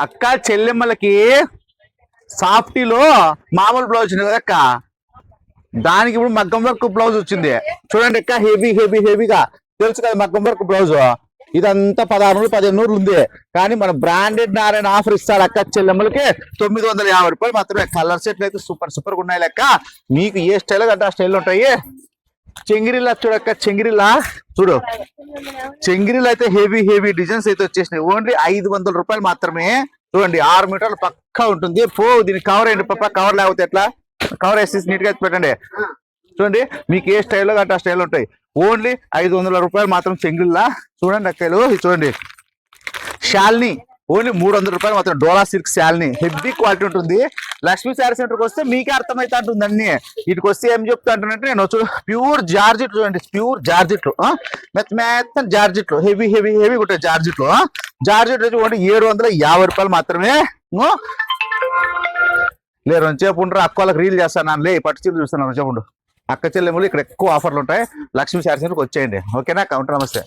అక్క చెల్లెమ్మలకి సాఫ్టీలో మామూలు బ్లౌజ్ ఉంది కదా అక్క, దానికి ఇప్పుడు మగ్గం వర్క్ బ్లౌజ్ వచ్చింది చూడండి అక్క. హెవీగా తెలుసు కదా మగ్గం వర్క్ బ్లౌజ్. ఇదంతా 1600-1500 ఉంది. కానీ మన బ్రాండెడ్ నారాయణ ఆఫర్ ఇస్తాడు అక్క చెల్లెమ్మలకి 950 రూపాయలు మాత్రమే. కలర్ సెట్లు అయితే సూపర్ ఉన్నాయి లెక్క. మీకు ఏ స్టైల్ అంటే ఆ స్టైల్ ఉంటాయి. చెంగిరిల్లా చూడక్క, చెంగిరిల్లా చూడు. చెంగిరిల్లా అయితే హెవీ డిజైన్స్ అయితే వచ్చేసినాయి. ఓన్లీ 500 రూపాయలు మాత్రమే. చూడండి 6 మీటర్లు పక్కా ఉంటుంది. దీనికి కవర్ అయ్యండి పాప. కవర్ లేకపోతే ఎట్లా, కవర్ వేసేసి నీట్ గా పెట్టండి. చూడండి మీకు ఏ స్టైల్లో కంటే ఆ స్టైల్ ఉంటాయి. ఓన్లీ 500 రూపాయలు మాత్రం చెంగిల్లా. చూడండి అక్కలు చూడండి. శాలిని ఓన్లీ 300 రూపాయలు మాత్రం. డోలా సిల్క్ శాలిని హెవీ క్వాలిటీ ఉంటుంది. లక్ష్మీ శారీ సెంటర్కి వస్తే మీకే అర్థమైతే అంటుంది అన్ని. వీటికి వస్తే ఏం చెప్తా అంటున్నట్టు నేను ప్యూర్ జార్జెట్ చూడండి. ప్యూర్ జార్జెట్లు, మెత్త జార్జెట్లు, హెవీ ఉంటాయి జార్జెట్లు. జార్జెట్ వచ్చి ఓన్లీ 750 రూపాయలు మాత్రమే. లేరు చెప్పు ఉండరు. అక్క వాళ్ళకి రీల్ చేస్తాను లే, పట్టు చీరలు చూస్తున్నాను చెప్పండు. అక్క చెల్లెములు ఇక్కడ ఎక్కువ ఆఫర్లు ఉంటాయి. లక్ష్మీ శారీ సెంటర్కి వచ్చేయండి. ఓకేనా? ఉంటాను. నమస్తే.